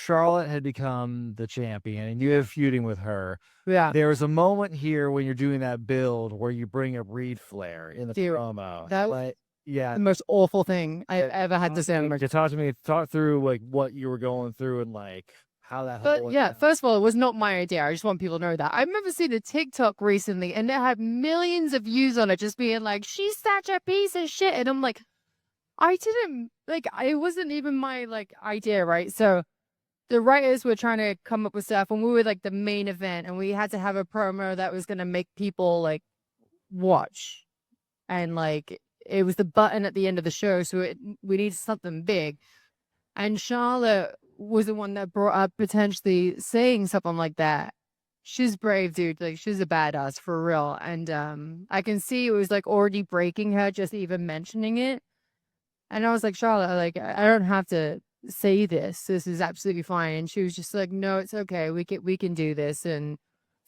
Charlotte had become the champion and you have feuding with her. Yeah. There's a moment here when you're doing that build where you bring up Reed Flair in the Dude, promo. that was Like, yeah. the most awful thing I've ever had to say on the Talk through like what you were going through and like how that But whole yeah, first of all, it was not my idea. I just want people to know that. I remember seeing a TikTok recently and it had millions of views on it just being like, she's such a piece of shit. And I'm like, I didn't, like, it wasn't even my, like, idea, right? So the writers were trying to come up with stuff and we were, like, the main event and we had to have a promo that was going to make people, like, watch. And, like, it was the button at the end of the show. So we needed something big. And Charlotte was the one that brought up potentially saying something like that. She's brave, dude. Like, she's a badass for real. And I can see it was like already breaking her just even mentioning it. And I was like, Charlotte, like, I don't have to say this. This is absolutely fine. And she was just like, no, it's okay. We can do this. And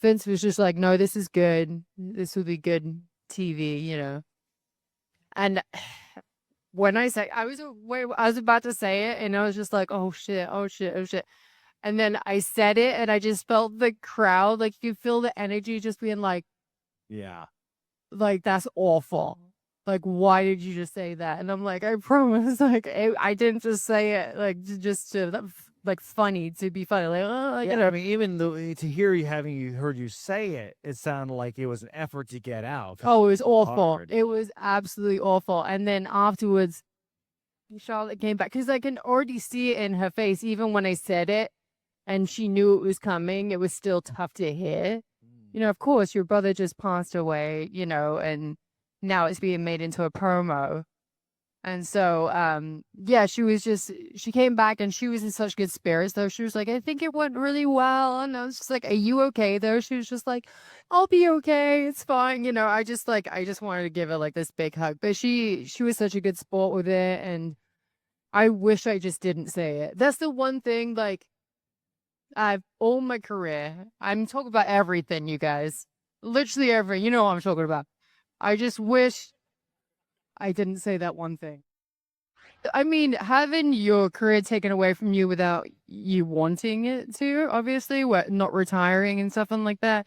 Vince was just like, no, this is good. This will be good TV, you know. And when I say I was about to say it, and I was just like, oh shit, oh shit, oh shit. And then I said it, and I just felt the crowd, like you feel the energy just being like, yeah, like that's awful. Like, why did you just say that? And I'm like, I promise, like I didn't just say it like just to like funny to be funny. Like, oh, yeah. I mean, even though to hear you heard you say it, it sounded like it was an effort to get out. Oh, it was awful. Hard. It was absolutely awful. And then afterwards, Charlotte came back because I can already see it in her face, even when I said it. And she knew it was coming, it was still tough to hear. You know, of course, your brother just passed away, you know, and now it's being made into a promo. And so, yeah, she came back and she was in such good spirits, though. She was like, I think it went really well. And I was just like, are you okay, though? She was just like, I'll be okay. It's fine. You know, I just wanted to give her like this big hug. But she was such a good sport with it. And I wish I just didn't say it. That's the one thing, like, I've all my career, I'm talking about everything, you guys. Literally everything. You know what I'm talking about. I just wish I didn't say that one thing. I mean, having your career taken away from you without you wanting it to, obviously, not retiring and stuff like that,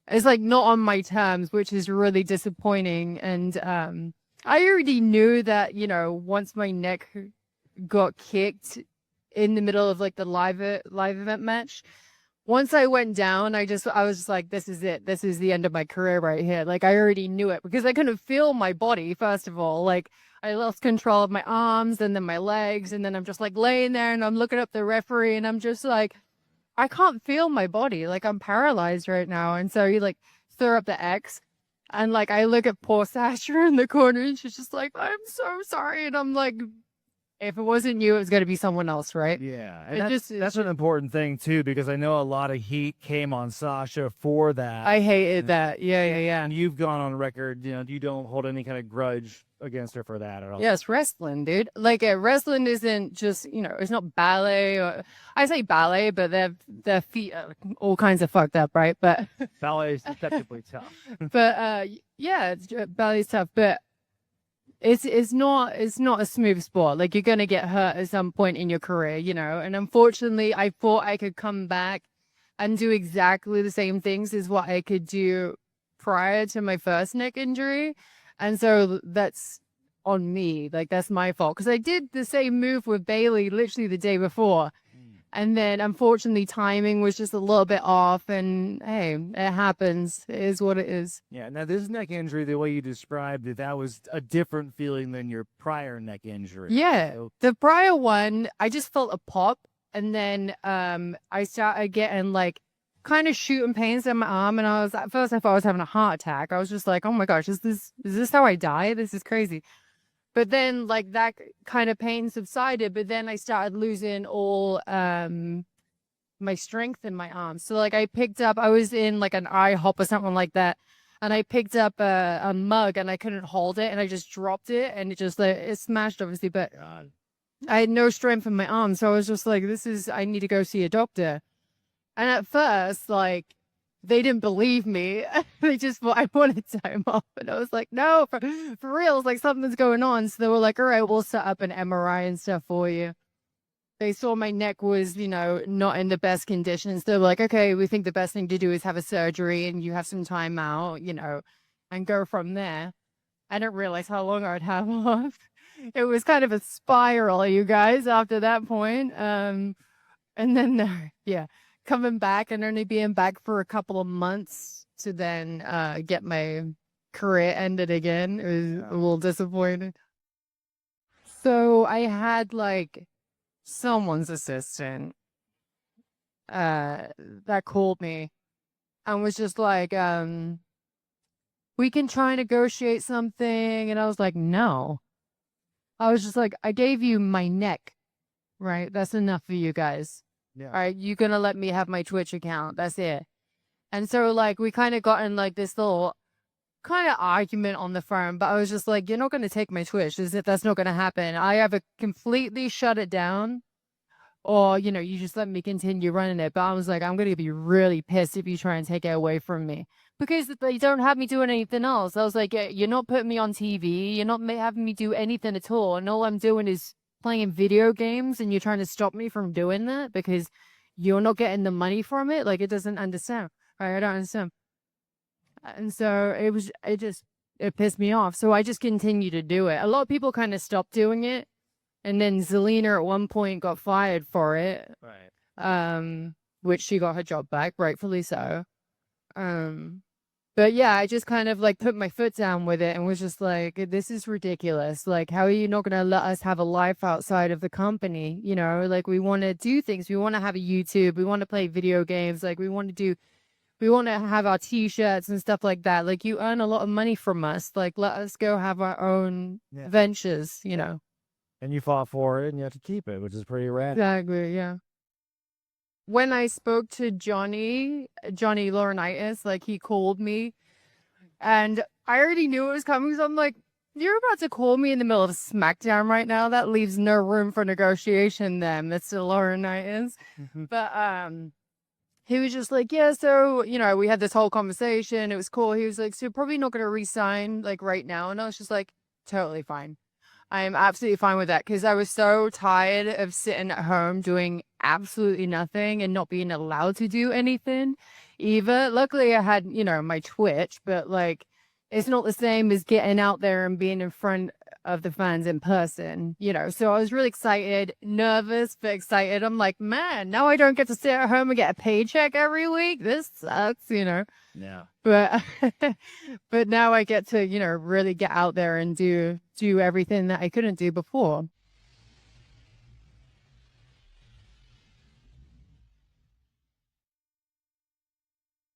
it's like not on my terms, which is really disappointing. And I already knew that, you know, once my neck got kicked in the middle of like the live event match. Once I went down, I was just like, this is it. This is the end of my career right here. Like I already knew it because I couldn't feel my body, first of all. Like I lost control of my arms and then my legs, and then I'm just like laying there and I'm looking up the referee and I'm just like, I can't feel my body. Like I'm paralyzed right now. And so he like threw up the X. And like I look at poor Sasha in the corner and she's just like, I'm so sorry. And I'm like, if it wasn't you, it was going to be someone else, right? Yeah, and that's an important thing too, because I know a lot of heat came on Sasha for that. I hated that. Yeah. And you've gone on record, you know, you don't hold any kind of grudge against her for that at all. Yeah, it's wrestling, dude. Like wrestling isn't just, you know, it's not ballet. Or I say ballet, but their feet are all kinds of fucked up, right? But ballet is deceptively tough. But yeah, ballet's tough, but it's not a smooth sport. Like you're gonna get hurt at some point in your career, you know. And unfortunately, I thought I could come back and do exactly the same things as what I could do prior to my first neck injury, and so that's on me. Like that's my fault because I did the same move with Bailey literally the day before. And then, unfortunately, timing was just a little bit off. And hey, it happens. It is what it is. Yeah. Now, this neck injury, the way you described it, that was a different feeling than your prior neck injury. Yeah. So, the prior one, I just felt a pop. And then I started getting like kind of shooting pains in my arm. And at first, I thought I was having a heart attack. I was just like, oh my gosh, is this how I die? This is crazy. But then, like, that kind of pain subsided, but then I started losing all my strength in my arms. So, like, I was in, like, an IHOP or something like that, and I picked up a mug, and I couldn't hold it, and I just dropped it, and it just, like, it smashed, obviously, but God. I had no strength in my arms, so I was just like, I need to go see a doctor. And at first, like, they didn't believe me. They just thought I wanted time off. And I was like, no, for real. It's like something's going on. So they were like, all right, we'll set up an MRI and stuff for you. they saw my neck was, not in the best conditions. They're like, okay, we think the best thing to do is have a surgery and you have some time out, and go from there. I didn't realize how long I'd have off. It was kind of a spiral, you guys, after that point. And then, yeah, coming back and only being back for a couple of months to then get my career ended again. It was a little disappointing. So I had like someone's assistant that called me and was just like, we can try and negotiate something. And I was like, no. I was just like, I gave you my neck, right? That's enough for you guys. Yeah. All right, you're gonna let me have my Twitch account. That's it. And so like we kind of got in like this little kind of argument on the phone, but I was just like, you're not gonna take my Twitch. That's not gonna happen. I either completely shut it down or, you just let me continue running it. But I was like, I'm gonna be really pissed if you try and take it away from me. Because they don't have me doing anything else. I was like, you're not putting me on TV. You're not having me do anything at all. And all I'm doing is playing video games, and you're trying to stop me from doing that because you're not getting the money from it. Like, it doesn't understand. Right? I don't understand. And so it pissed me off. So I just continued to do it. A lot of people kind of stopped doing it. And then Zelina at one point got fired for it. Right. Which she got her job back, rightfully so. But yeah, I just kind of like put my foot down with it and was just like, this is ridiculous. Like, how are you not going to let us have a life outside of the company? Like we want to do things. We want to have a YouTube. We want to play video games. Like we want to have our t-shirts and stuff like that. Like you earn a lot of money from us. Like let us go have our own ventures, And you fought for it and you have to keep it, which is pretty rad. Exactly, yeah. When I spoke to Johnny Laurinaitis, like he called me and I already knew it was coming. So I'm like, you're about to call me in the middle of SmackDown right now. That leaves no room for negotiation then. That's the Laurinaitis. But he was just like, yeah, so, we had this whole conversation. It was cool. He was like, so you're probably not going to resign like right now. And I was just like, totally fine. I am absolutely fine with that because I was so tired of sitting at home doing absolutely nothing and not being allowed to do anything either. Luckily, I had, my Twitch, but like, it's not the same as getting out there and being in front of the fans in person, So I was really excited, nervous, but excited. I'm like, man, now I don't get to sit at home and get a paycheck every week. This sucks, Yeah. But but now I get to, really get out there and do everything that I couldn't do before.